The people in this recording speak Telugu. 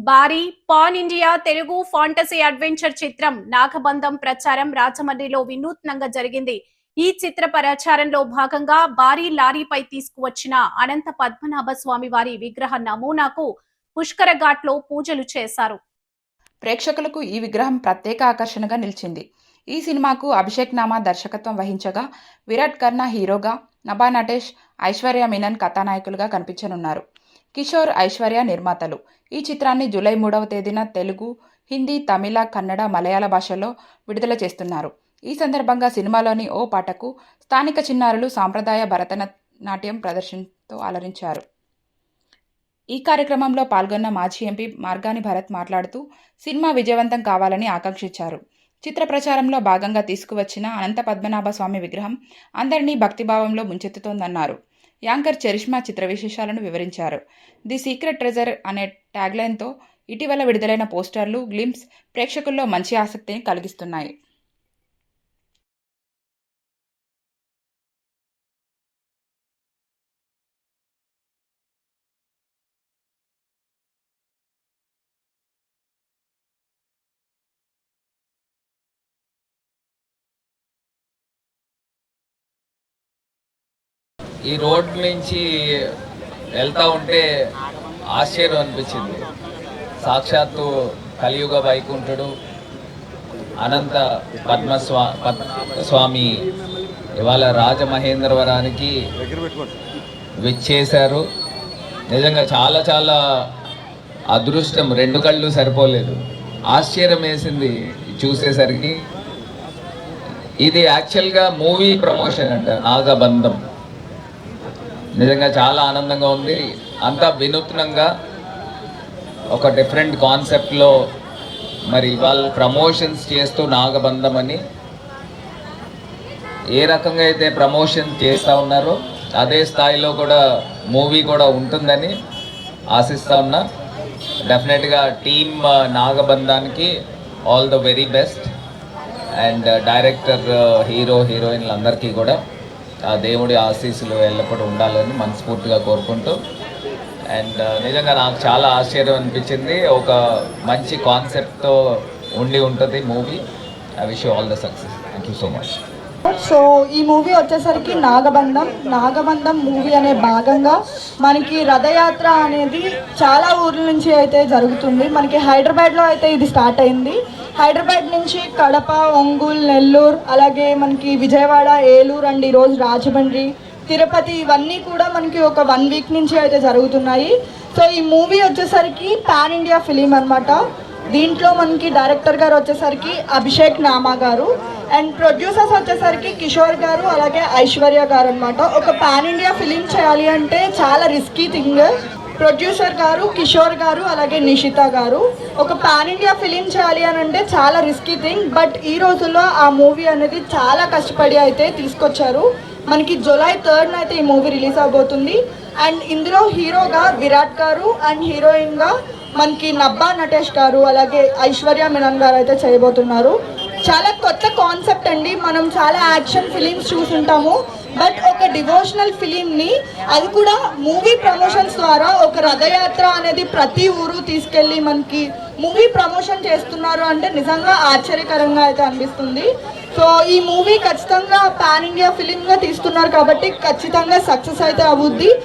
భారీ pan India Telugu fantasy adventure చిత్రం నాగబంధం ప్రచారం రాజమండ్రిలో వినూత్నంగా జరిగింది. ఈ చిత్ర ప్రచారంలో భాగంగా భారీ లారీపై తీసుకువచ్చిన అనంత పద్మనాభ స్వామి వారి విగ్రహ నమూనాకు పుష్కర ఘాట్లో పూజలు చేశారు. ప్రేక్షకులకు ఈ విగ్రహం ప్రత్యేక ఆకర్షణగా నిలిచింది. ఈ సినిమాకు అభిషేక్ నామా దర్శకత్వం వహించగా విరాట్ కర్ణ హీరోగా, నభా నటేష్, ఐశ్వర్య మీనన్ కథానాయకులుగా కనిపించనున్నారు. కిషోర్, ఐశ్వర్య నిర్మాతలు. ఈ చిత్రాన్ని జూలై 3వ తేదీన తెలుగు, హిందీ, తమిళ, కన్నడ, మలయాళ భాషల్లో విడుదల చేస్తున్నారు. ఈ సందర్భంగా సినిమాలోని ఓ పాటకు స్థానిక చిన్నారులు సాంప్రదాయ భరతనాట్యం ప్రదర్శనతో అలరించారు. ఈ కార్యక్రమంలో పాల్గొన్న మాజీ ఎంపీ మార్గాని భరత్ మాట్లాడుతూ సినిమా విజయవంతం కావాలని ఆకాంక్షించారు. చిత్ర ప్రచారంలో భాగంగా తీసుకువచ్చిన అనంత పద్మనాభ స్వామి విగ్రహం అందరినీ భక్తిభావంలో ముంచెత్తుతోందన్నారు. యాంకర్ చరిష్మా చిత్ర విశేషాలను వివరించారు. ది సీక్రెట్ ట్రెజర్ అనే ట్యాగ్లైన్తో ఇటీవల విడుదలైన పోస్టర్లు, గ్లింప్స్ ప్రేక్షకుల్లో మంచి ఆసక్తిని కలిగిస్తున్నాయి. ఈ రోడ్ నుంచి వెళ్తా ఉంటే ఆశ్చర్యం అనిపించింది. సాక్షాత్తు కలియుగ వైకుంఠుడు అనంత పద్మస్వామి ఇవాళ రాజమహేంద్రవరానికి విచ్చేశారు. నిజంగా చాలా చాలా అదృష్టం. 2 కళ్ళు సరిపోలేదు. ఆశ్చర్యం వేసింది చూసేసరికి. ఇది యాక్చువల్గా మూవీ ప్రమోషన్ అంట, నాగబంధం. నిజంగా చాలా ఆనందంగా ఉంది. అంతా వినూత్నంగా ఒక డిఫరెంట్ కాన్సెప్ట్లో మరి వాళ్ళు ప్రమోషన్స్ చేస్తూ నాగబంధం అని ఏ రకంగా అయితే ప్రమోషన్ చేస్తూ ఉన్నారో అదే స్థాయిలో కూడా మూవీ కూడా ఉంటుందని ఆశిస్తూ ఉన్నా. డెఫినెట్గా టీమ్ నాగబంధానికి all the very best. And director, hero, హీరోయిన్లందరికీ కూడా ఆ దేవుడి ఆశీస్సులు ఎల్లప్పుడూ ఉండాలని మనస్ఫూర్తిగా కోరుకుంటూ. అండ్ నిజంగా నాకు చాలా ఆశ్చర్యం అనిపించింది. ఒక మంచి కాన్సెప్ట్తో ఉంటుంది movie. I wish you all the success. Thank you so much. So ఈ మూవీ వచ్చేసరికి నాగబంధం మూవీ అనే భాగంగా మనకి రథయాత్ర అనేది చాలా ఊర్ల నుంచి అయితే జరుగుతుంది. మనకి హైదరాబాద్లో అయితే ఇది స్టార్ట్ అయింది. హైదరాబాద్ నుంచి కడప, ఒంగోలు, నెల్లూరు, అలాగే మనకి విజయవాడ, ఏలూరు అండ్ ఈరోజు రాజమండ్రి, తిరుపతి, ఇవన్నీ కూడా మనకి ఒక 1 వీక్ నుంచి అయితే జరుగుతున్నాయి. సో ఈ మూవీ వచ్చేసరికి పాన్ ఇండియా ఫిలిం అనమాట. దీంట్లో మనకి డైరెక్టర్ గారు వచ్చేసరికి అభిషేక్ నామా గారు అండ్ ప్రొడ్యూసర్స్ వచ్చేసరికి కిషోర్ గారు అలాగే ఐశ్వర్య గారు అనమాట. ఒక పాన్ ఇండియా ఫిలిం చేయాలి అంటే చాలా రిస్కీ థింగ్. ప్రొడ్యూసర్ గారు కిషోర్ గారు అలాగే నిషిత గారు ఒక పాన్ ఇండియా ఫిలిం చేయాలి అని అంటే చాలా రిస్కీ థింగ్. బట్ ఈ రోజుల్లో ఆ మూవీ అనేది చాలా కష్టపడి అయితే తీసుకొచ్చారు. మనకి జూలై 3rd అయితే ఈ మూవీ రిలీజ్ అవబోతుంది. అండ్ ఇందులో హీరోగా విరాట్ గారు అండ్ హీరోయిన్గా మనకి నభా నటేష్ గారు అలాగే ఐశ్వర్య మీనన్ గారు అయితే చేయబోతున్నారు. చాలా కొత్త కాన్సెప్ట్ అండి. మనం చాలా యాక్షన్ ఫిలిమ్స్ చూసుంటాము, బట్ ఒక డివోషనల్ ఫిలింని, అది కూడా మూవీ ప్రమోషన్స్ ద్వారా ఒక రథయాత్ర అనేది ప్రతి ఊరు తీసుకెళ్ళి మనకి మూవీ ప్రమోషన్ చేస్తున్నారు అంటే నిజంగా ఆశ్చర్యకరంగా అయితే అనిపిస్తుంది. సో ఈ మూవీ ఖచ్చితంగా పాన్ ఇండియా ఫిలింగా తీస్తున్నారు కాబట్టి ఖచ్చితంగా సక్సెస్ అయితే అవుద్ది.